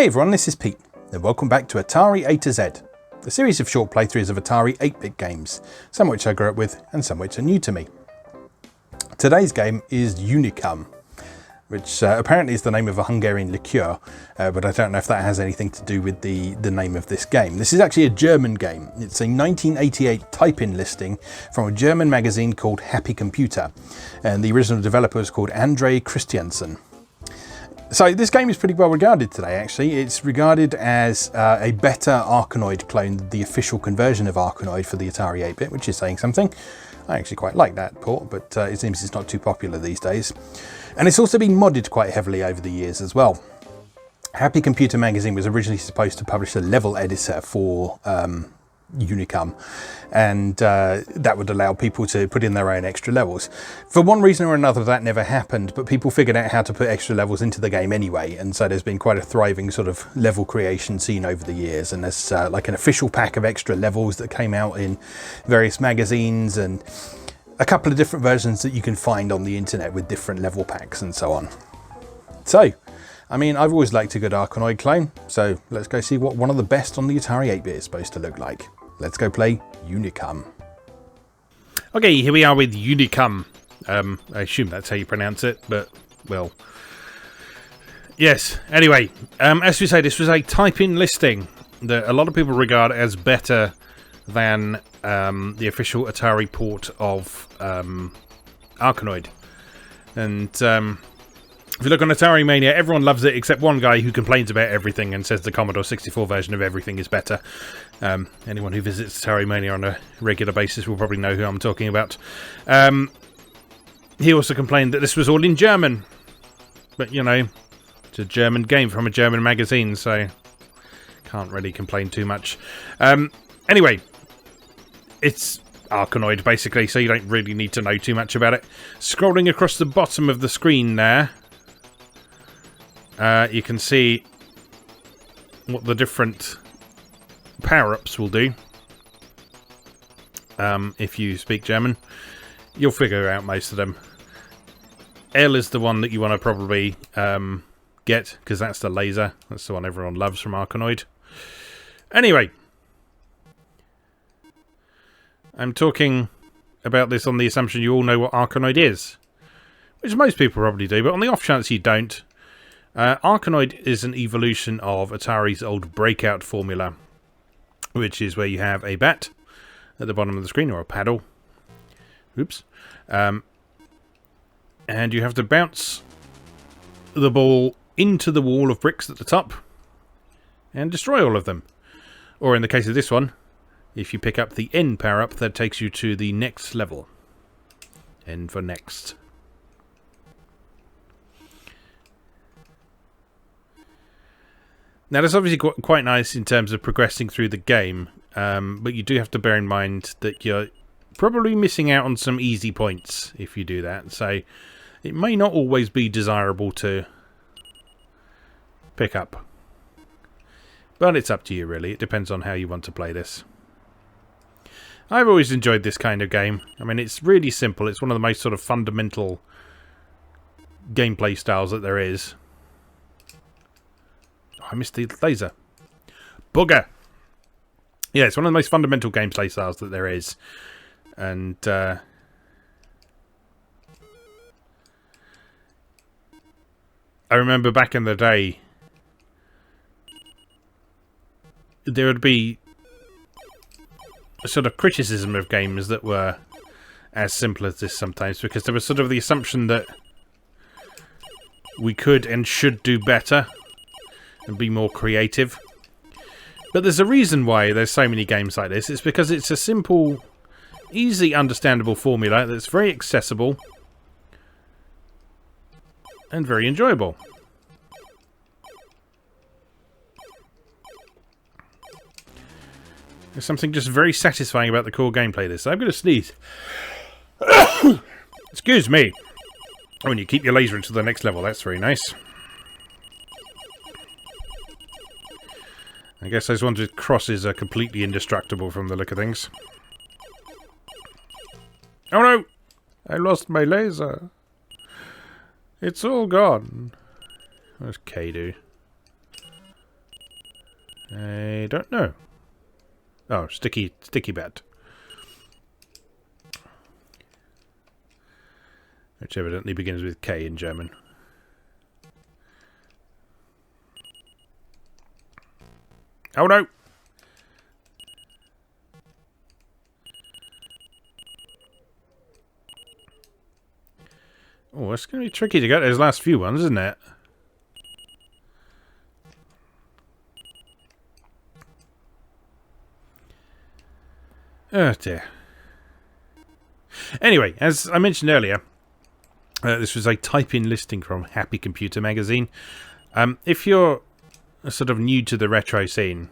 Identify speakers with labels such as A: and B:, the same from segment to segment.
A: Hey everyone, this is Pete, and welcome back to Atari A to Z, a series of short playthroughs of Atari 8-bit games, some which I grew up with and some which are new to me. Today's game is Unicum, which apparently is the name of a Hungarian liqueur, but I don't know if that has anything to do with the name of this game. This is actually a German game. It's a 1988 type-in listing from a German magazine called Happy Computer, and the original developer was called Andre Christiansen. So this game is pretty well regarded today, actually. It's regarded as a better Arkanoid clone than the official conversion of Arkanoid for the Atari 8-bit, which is saying something. I actually quite like that port, but it seems it's not too popular these days. And it's also been modded quite heavily over the years as well. Happy Computer magazine was originally supposed to publish a level editor for Unicum, and that would allow people to put in their own extra levels. For one reason or another that never happened, but people figured out how to put extra levels into the game anyway, and so there's been quite a thriving sort of level creation scene over the years, and there's like an official pack of extra levels that came out in various magazines and a couple of different versions that you can find on the internet with different level packs and so on. So I mean, I've always liked a good Arkanoid clone, so let's go see what one of the best on the Atari 8-bit is supposed to look like. Let's go play Unicum.
B: Okay, here we are with Unicum. I assume that's how you pronounce it, but, well... Yes, anyway, as we say, this was a type-in listing that a lot of people regard as better than the official Atari port of Arkanoid. And if you look on Atari Mania, everyone loves it except one guy who complains about everything and says the Commodore 64 version of everything is better. Anyone who visits Atari Mania on a regular basis will probably know who I'm talking about. He also complained that this was all in German. But, you know, it's a German game from a German magazine, so can't really complain too much. Anyway, it's Arkanoid, basically, so you don't really need to know too much about it. Scrolling across the bottom of the screen there, you can see what the different power-ups will do. If you speak German, you'll figure out most of them. L is the one that you want to probably get, because that's the laser. That's the one everyone loves from Arkanoid. Anyway, I'm talking about this on the assumption you all know what Arkanoid is, which most people probably do, but on the off chance you don't, Arkanoid is an evolution of Atari's old breakout formula, which is where you have a bat at the bottom of the screen, or a paddle. Oops. And you have to bounce the ball into the wall of bricks at the top and destroy all of them. Or in the case of this one, if you pick up the N power-up, that takes you to the next level. N for next. Now, that's obviously quite nice in terms of progressing through the game, but you do have to bear in mind that you're probably missing out on some easy points if you do that, so it may not always be desirable to pick up. But it's up to you, really. It depends on how you want to play this. I've always enjoyed this kind of game. I mean, it's really simple. It's one of the most sort of fundamental gameplay styles that there is. I missed the laser. Bugger! Yeah, it's one of the most fundamental gameplay styles that there is. And, I remember back in the day, there would be a sort of criticism of games that were as simple as this sometimes, because there was sort of the assumption that we could and should do better and be more creative. But there's a reason why there's so many games like this. It's because it's a simple, easy understandable formula that's very accessible and very enjoyable. There's something just very satisfying about the core gameplay of this. I'm going to sneeze. Excuse me. When you keep your laser into the next level, that's very nice. I guess those ones with crosses are completely indestructible from the look of things. Oh no! I lost my laser. It's all gone. Where's K do? I don't know. Oh, sticky bat. Which evidently begins with K in German. Oh no! Oh, it's going to be tricky to get those last few ones, isn't it? Oh dear. Anyway, as I mentioned earlier, this was a type-in listing from Happy Computer magazine. If you're sort of new to the retro scene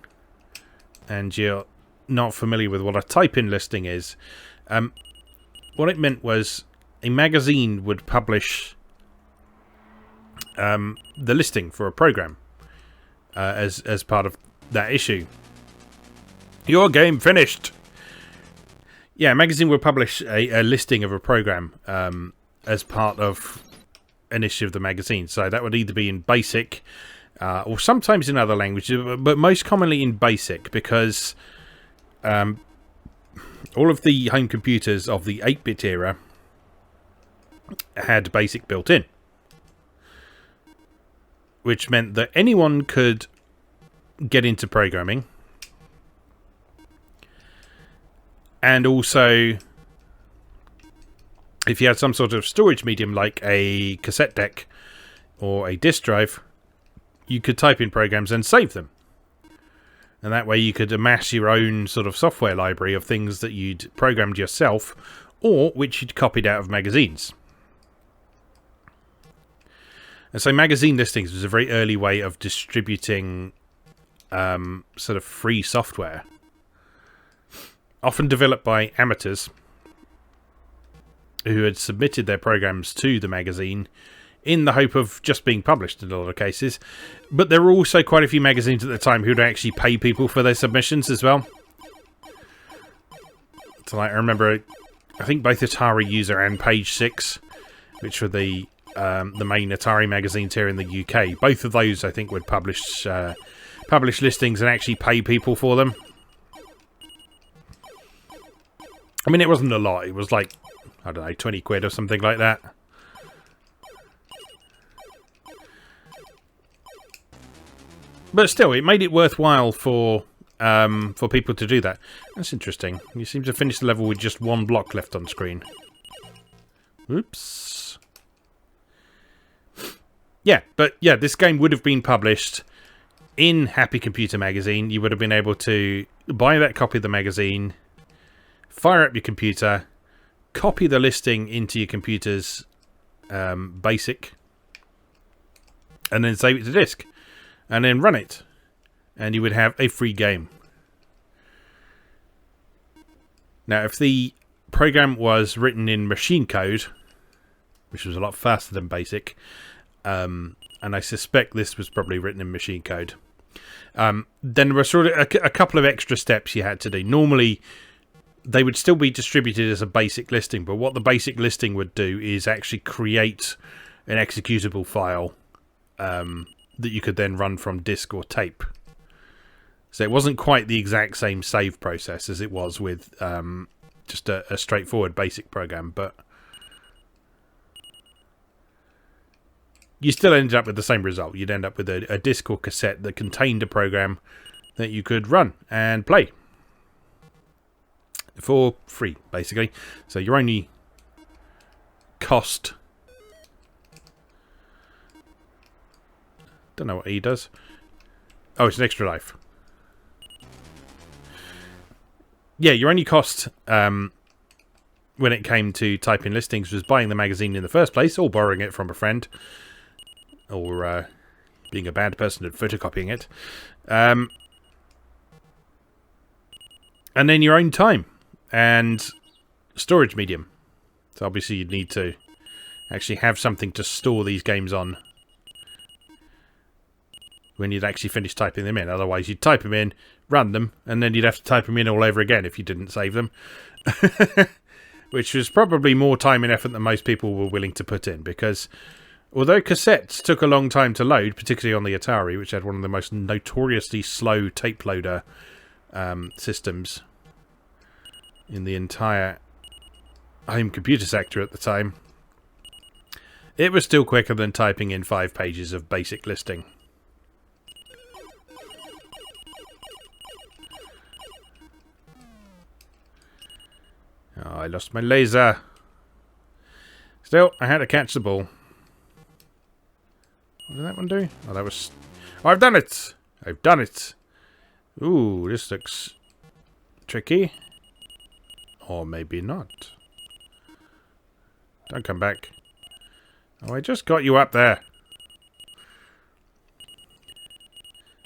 B: and you're not familiar with what a type-in listing is, what it meant was a magazine would publish the listing for a program as part of that issue. Your game finished! Yeah, a magazine would publish a listing of a program as part of an issue of the magazine. So that would either be in BASIC or sometimes in other languages, but most commonly in BASIC, because all of the home computers of the 8-bit era had BASIC built in, which meant that anyone could get into programming. And also, if you had some sort of storage medium like a cassette deck or a disk drive, you could type in programs and save them. And that way you could amass your own sort of software library of things that you'd programmed yourself or which you'd copied out of magazines. And so magazine listings was a very early way of distributing sort of free software. Often developed by amateurs who had submitted their programs to the magazine in the hope of just being published in a lot of cases. But there were also quite a few magazines at the time who would actually pay people for their submissions as well. So like, I remember, I think both Atari User and Page 6, which were the main Atari magazines here in the UK, both of those I think would publish listings and actually pay people for them. I mean, it wasn't a lot. It was like, I don't know, 20 quid or something like that. But still, it made it worthwhile for people to do that. That's interesting. You seem to finish the level with just one block left on screen. Oops. Yeah, but yeah, this game would have been published in Happy Computer magazine. You would have been able to buy that copy of the magazine, fire up your computer, copy the listing into your computer's BASIC, and then save it to disk, and then run it, and you would have a free game. Now, if the program was written in machine code, which was a lot faster than BASIC, and I suspect this was probably written in machine code, then there were sort of a couple of extra steps you had to do. Normally, they would still be distributed as a basic listing, but what the basic listing would do is actually create an executable file that you could then run from disk or tape. So it wasn't quite the exact same save process as it was with just a straightforward basic program, but you still ended up with the same result. You'd end up with a disk or cassette that contained a program that you could run and play for free, basically. So your only cost... Don't know what E does. Oh, it's an extra life. Yeah, your only cost when it came to typing listings was buying the magazine in the first place, or borrowing it from a friend, or being a bad person and photocopying it. And then your own time and storage medium. So obviously you'd need to actually have something to store these games on when you'd actually finish typing them in. Otherwise you'd type them in, run them, and then you'd have to type them in all over again if you didn't save them. Which was probably more time and effort than most people were willing to put in, because Although cassettes took a long time to load, particularly on the Atari, which had one of the most notoriously slow tape loader systems in the entire home computer sector at the time, it was still quicker than typing in 5 pages of basic listing. Oh, I lost my laser. Still, I had to catch the ball. What did that one do? Oh, that was... Oh, I've done it! I've done it! Ooh, this looks tricky. Or maybe not. Don't come back. Oh, I just got you up there.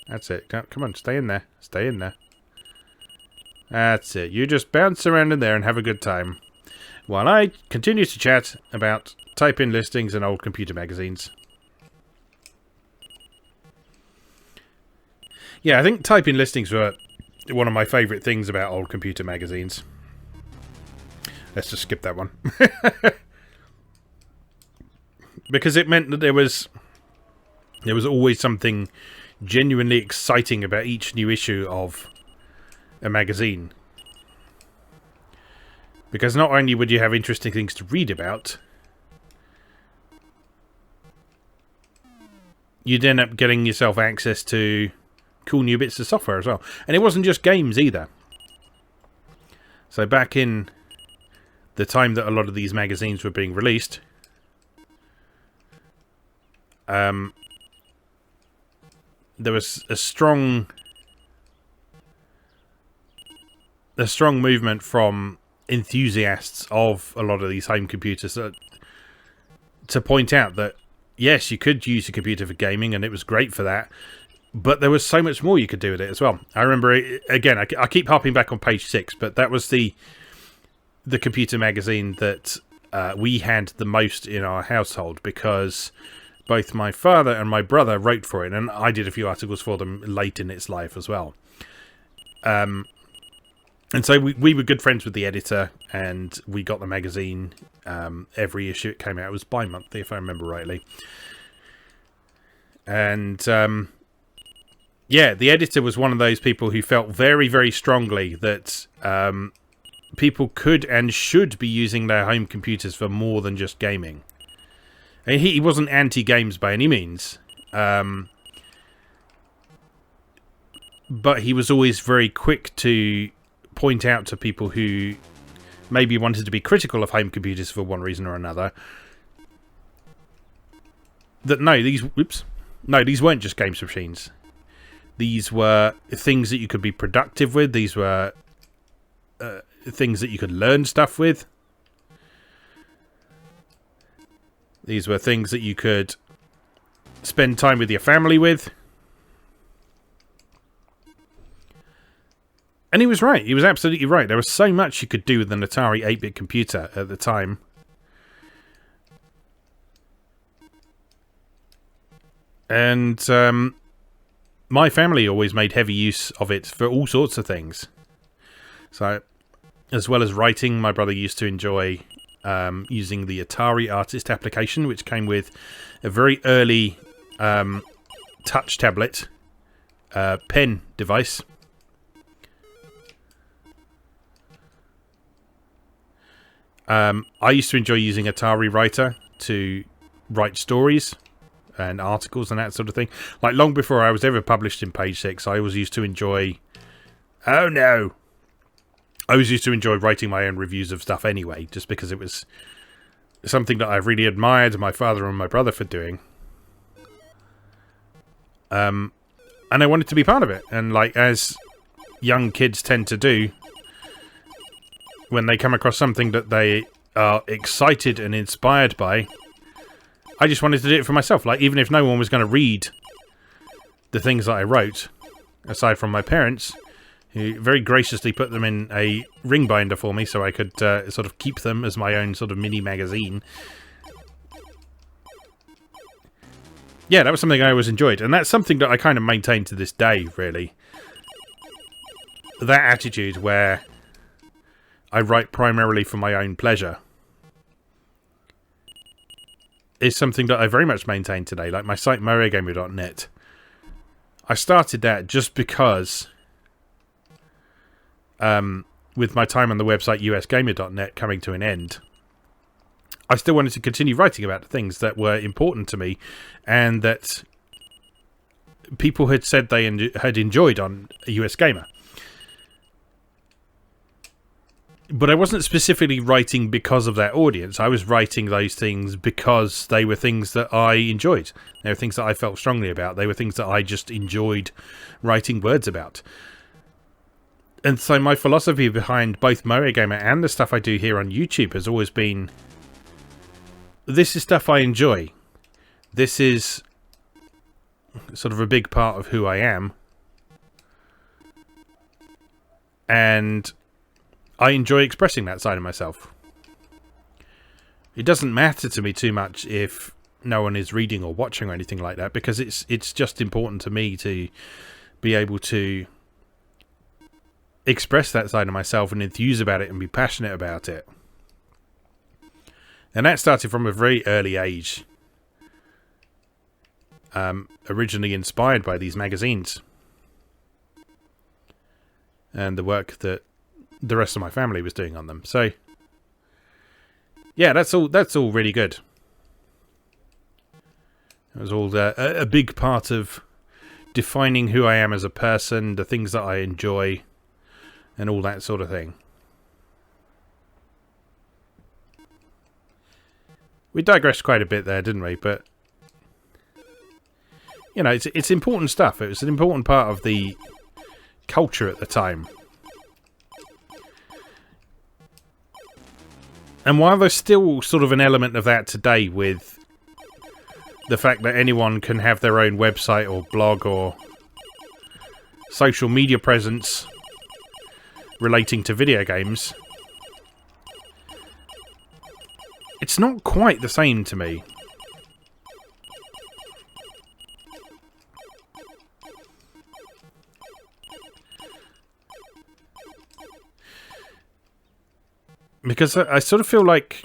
B: That's it. Come on, stay in there. Stay in there. That's it. You just bounce around in there and have a good time. While I continue to chat about type-in listings and old computer magazines. Yeah, I think type-in listings were one of my favourite things about old computer magazines. Let's just skip that one. Because it meant that there was always something genuinely exciting about each new issue of a magazine. Because not only would you have interesting things to read about, you'd end up getting yourself access to cool new bits of software as well. And it wasn't just games either. So back in the time that a lot of these magazines were being released, there was a strong movement from enthusiasts of a lot of these home computers to point out that yes, you could use a computer for gaming and it was great for that, but there was so much more you could do with it as well. I remember, again, I keep harping back on page 6, but that was the computer magazine that we had the most in our household, because both my father and my brother wrote for it, and I did a few articles for them late in its life as well. And so we were good friends with the editor, and we got the magazine every issue it came out. It was bi-monthly, if I remember rightly. And yeah, the editor was one of those people who felt very, very strongly that people could and should be using their home computers for more than just gaming. And he wasn't anti-games by any means. But he was always very quick to point out to people who maybe wanted to be critical of home computers for one reason or another that these weren't just games machines. These were things that you could be productive with. These were things that you could learn stuff with. These were things that you could spend time with your family with. And he was right. He was absolutely right. There was so much you could do with an Atari 8-bit computer at the time. And my family always made heavy use of it for all sorts of things. So, as well as writing, my brother used to enjoy using the Atari Artist application, which came with a very early touch tablet pen device. I used to enjoy using Atari Writer to write stories and articles and that sort of thing. Like, long before I was ever published in Page 6, I always used to enjoy... Oh, no! I always used to enjoy writing my own reviews of stuff anyway, just because it was something that I really admired my father and my brother for doing. And I wanted to be part of it. And, like, as young kids tend to do, when they come across something that they are excited and inspired by, I just wanted to do it for myself. Like, even if no one was going to read the things that I wrote, aside from my parents, who very graciously put them in a ring binder for me so I could sort of keep them as my own sort of mini magazine. Yeah, that was something I always enjoyed. And that's something that I kind of maintain to this day, really. That attitude where I write primarily for my own pleasure. is something that I very much maintain today. Like my site, MarioGamer.net. I started that just because, with my time on the website usgamer.net coming to an end, I still wanted to continue writing about the things that were important to me and that people had said they had enjoyed on US Gamer. But I wasn't specifically writing because of that audience. I was writing those things because they were things that I enjoyed. They were things that I felt strongly about. They were things that I just enjoyed writing words about. And so my philosophy behind both Mario Gamer and the stuff I do here on YouTube has always been, this is stuff I enjoy. This is sort of a big part of who I am. And I enjoy expressing that side of myself. It doesn't matter to me too much if no one is reading or watching or anything like that, because it's just important to me to be able to express that side of myself and enthuse about it and be passionate about it. And that started from a very early age. Originally inspired by these magazines and the work that the rest of my family was doing on them. So yeah, that's all really good. It was all a big part of defining who I am as a person, the things that I enjoy, and all that sort of thing. We digressed quite a bit there, didn't we? But you know, it's important stuff. It was an important part of the culture at the time. And while there's still sort of an element of that today with the fact that anyone can have their own website or blog or social media presence relating to video games, it's not quite the same to me. Because I sort of feel like,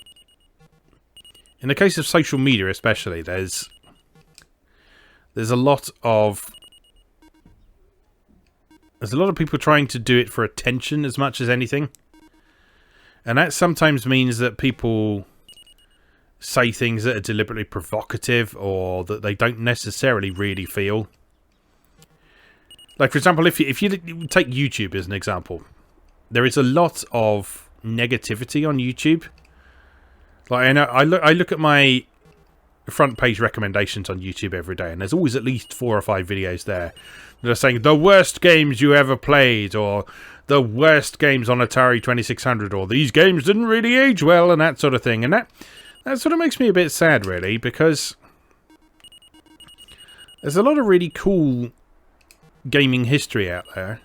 B: in the case of social media especially, there's a lot of people trying to do it for attention as much as anything. And that sometimes means that people say things that are deliberately provocative or that they don't necessarily really feel. Like, for example, if you take YouTube as an example, there is a lot of negativity on YouTube. Like, I look at my front page recommendations on YouTube every day, and there's always at least 4 or 5 videos there that are saying the worst games you ever played, or the worst games on Atari 2600, or these games didn't really age well, and that sort of thing. And that sort of makes me a bit sad, really, because there's a lot of really cool gaming history out there,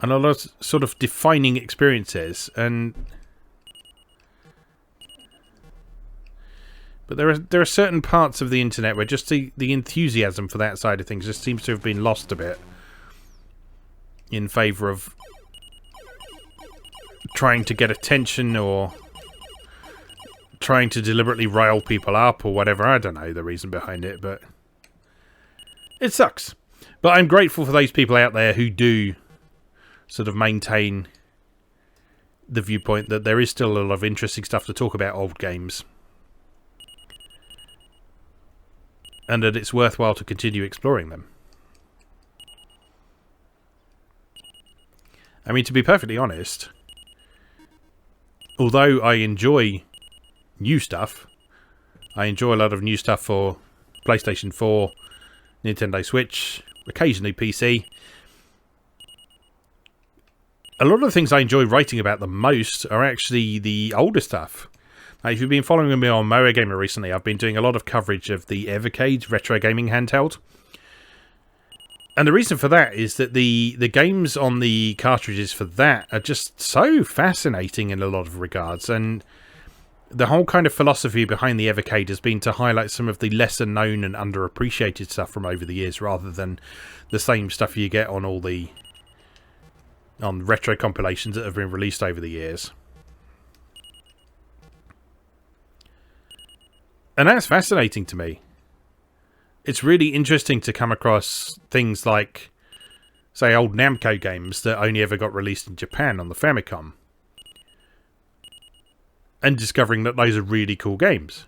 B: and a lot of sort of defining experiences, but there are certain parts of the internet where just the enthusiasm for that side of things just seems to have been lost a bit in favour of trying to get attention or trying to deliberately rile people up or whatever. I don't know the reason behind it, but it sucks. But I'm grateful for those people out there who do sort of maintain the viewpoint that there is still a lot of interesting stuff to talk about old games, and that it's worthwhile to continue exploring them. I mean, to be perfectly honest, although I enjoy new stuff, I enjoy a lot of new stuff for PlayStation 4, Nintendo Switch, occasionally PC. A lot of the things I enjoy writing about the most are actually the older stuff. Now, if you've been following me on Mario Gamer recently, I've been doing a lot of coverage of the Evercade retro gaming handheld. And the reason for that is that the games on the cartridges for that are just so fascinating in a lot of regards. And the whole kind of philosophy behind the Evercade has been to highlight some of the lesser known and underappreciated stuff from over the years, rather than the same stuff you get on all the retro compilations that have been released over the years. And that's fascinating to me. It's really interesting to come across things like, say, old Namco games that only ever got released in Japan on the Famicom. And discovering that those are really cool games.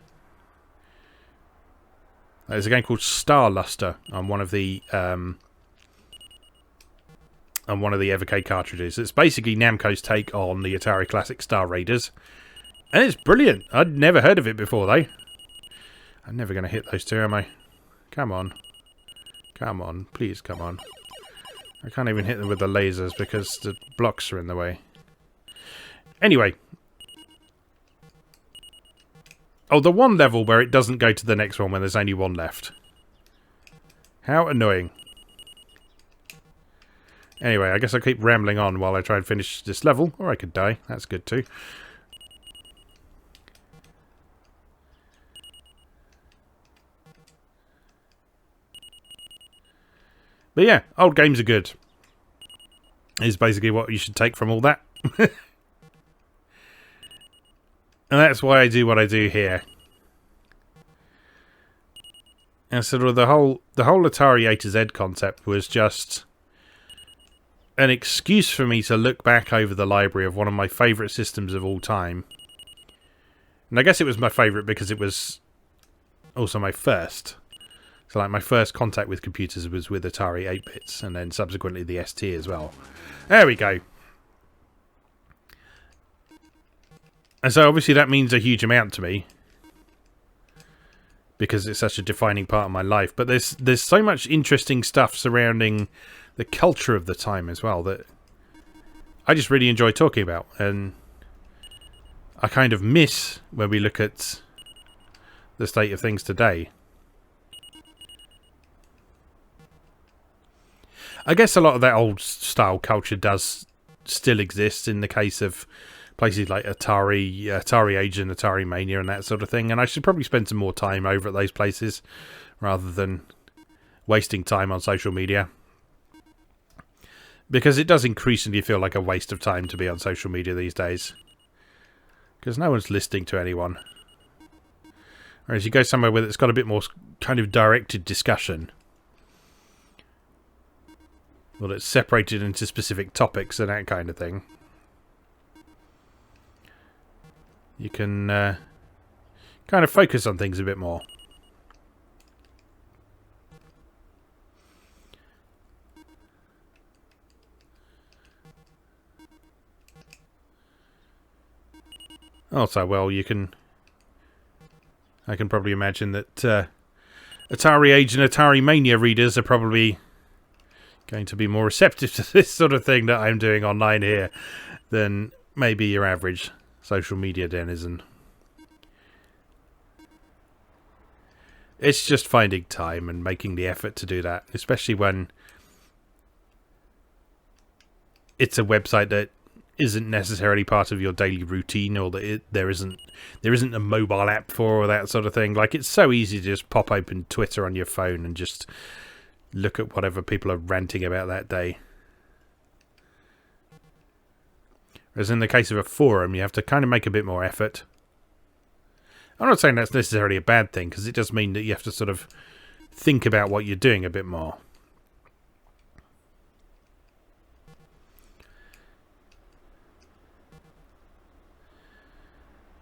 B: There's a game called Star Luster on one of the Evercade cartridges. It's basically Namco's take on the Atari classic Star Raiders. And it's brilliant. I'd never heard of it before, though. I'm never going to hit those two, am I? Come on. Come on. Please, come on. I can't even hit them with the lasers because the blocks are in the way. Anyway. Oh, the one level where it doesn't go to the next one when there's only one left. How annoying. Anyway, I guess I'll keep rambling on while I try and finish this level. Or I could die. That's good too. But yeah, old games are good. Is basically what you should take from all that. And that's why I do what I do here. And sort of the whole Atari A to Z concept was just an excuse for me to look back over the library of one of my favourite systems of all time. And I guess it was my favourite because it was also my first. So like my first contact with computers was with Atari 8-bits, and then subsequently the ST as well. There we go. And so obviously that means a huge amount to me, because it's such a defining part of my life. But there's so much interesting stuff surrounding the culture of the time as well that I just really enjoy talking about, and I kind of miss when we look at the state of things today. I guess a lot of that old style culture does still exist in the case of places like Atari Age and Atari Mania and that sort of thing, and I should probably spend some more time over at those places rather than wasting time on social media, because it does increasingly feel like a waste of time to be on social media these days, because no one's listening to anyone. Whereas you go somewhere where it's got a bit more kind of directed discussion, well, it's separated into specific topics and that kind of thing. You can kind of focus on things a bit more. Also, well, I can probably imagine that Atari Age and Atari Mania readers are probably going to be more receptive to this sort of thing that I'm doing online here than maybe your average social media denizen. It's just finding time and making the effort to do that, especially when it's a website that isn't necessarily part of your daily routine, or that there isn't a mobile app for, or that sort of thing. Like, it's so easy to just pop open Twitter on your phone and just look at whatever people are ranting about that day. Whereas in the case of a forum, you have to kind of make a bit more effort. I'm not saying that's necessarily a bad thing, because it does mean that you have to sort of think about what you're doing a bit more.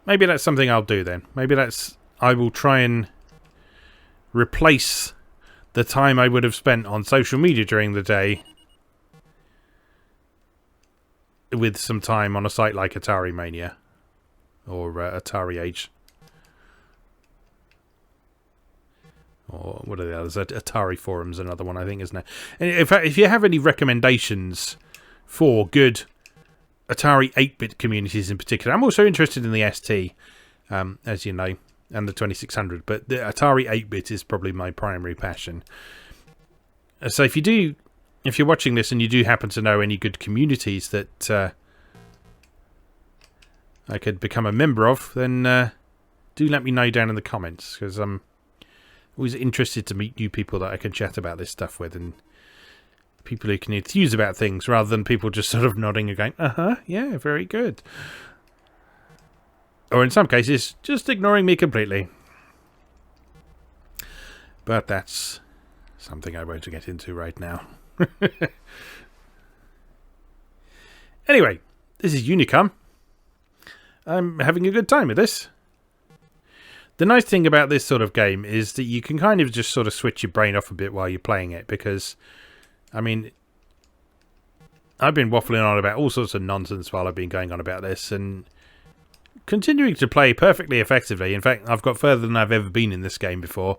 B: Maybe that's something I'll do then. I will try and replace the time I would have spent on social media during the day with some time on a site like Atari Mania or Atari Age. Or what are the others? Atari Forum's another one, I think, isn't it? And if you have any recommendations for good Atari 8-bit communities in particular, I'm also interested in the ST, as you know, and the 2600, but the Atari 8-bit is probably my primary passion. So if you're watching this and you do happen to know any good communities that I could become a member of, then do let me know down in the comments, because I'm always interested to meet new people that I can chat about this stuff with, and people who can enthuse about things rather than people just sort of nodding and going, yeah, very good. Or in some cases, just ignoring me completely. But that's something I won't get into right now. Anyway, this is Unicum. I'm having a good time with this. The nice thing about this sort of game is that you can kind of just sort of switch your brain off a bit while you're playing it, because, I mean, I've been waffling on about all sorts of nonsense while I've been going on about this, and continuing to play perfectly effectively. In fact, I've got further than I've ever been in this game before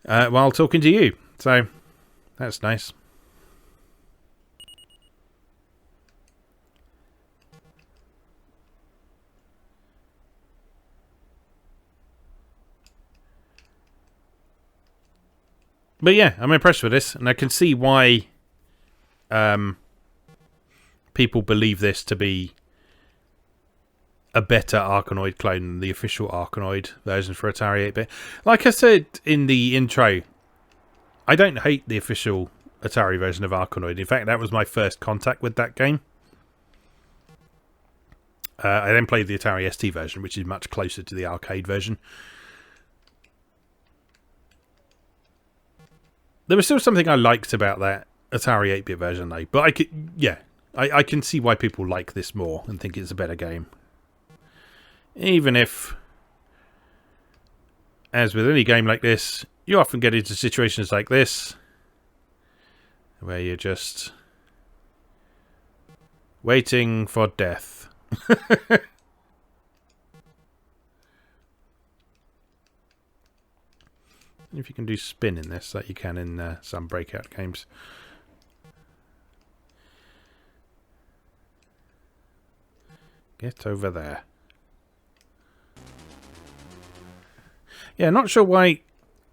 B: while talking to you. So, that's nice. But yeah, I'm impressed with this, and I can see why people believe this to be a better Arkanoid clone than the official Arkanoid version for Atari 8-bit. Like I said in the intro, I don't hate the official Atari version of Arkanoid. In fact, that was my first contact with that game. I then played the Atari ST version, which is much closer to the arcade version. There was still something I liked about that Atari 8-bit version, though. But I can see why people like this more and think it's a better game. Even if, as with any game like this, you often get into situations like this, where you're just waiting for death. If you can do spin in this, like you can in some breakout games. Get over there. Yeah, not sure why...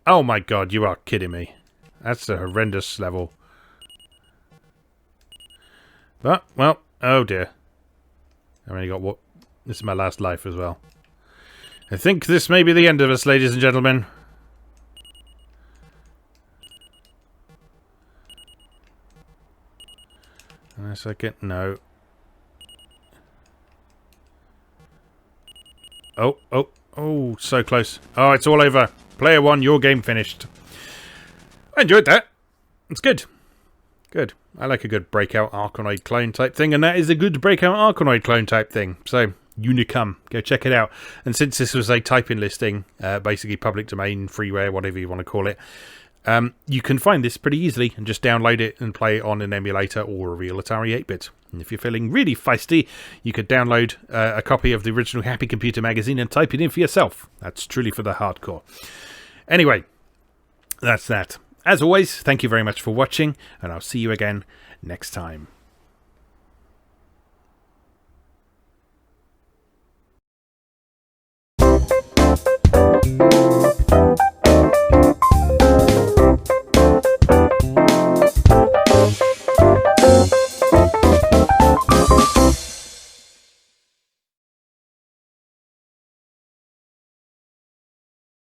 B: Oh my god, you are kidding me. That's a horrendous level. But, well, oh dear. I've only got what... This is my last life as well. I think this may be the end of us, ladies and gentlemen. Unless I get... No. Oh, so close. Oh, it's all over. Player 1, your game finished. I enjoyed that. It's good. Good. I like a good Breakout Arkanoid clone type thing, and that is a good Breakout Arkanoid clone type thing. So, Unicum. Go check it out. And since this was a type-in listing, basically public domain, freeware, whatever you want to call it, you can find this pretty easily and just download it and play it on an emulator or a real Atari 8-bit. And if you're feeling really feisty, you could download a copy of the original Happy Computer magazine and type it in for yourself. That's truly for the hardcore. Anyway, that's that. As always, thank you very much for watching, and I'll see you again next time.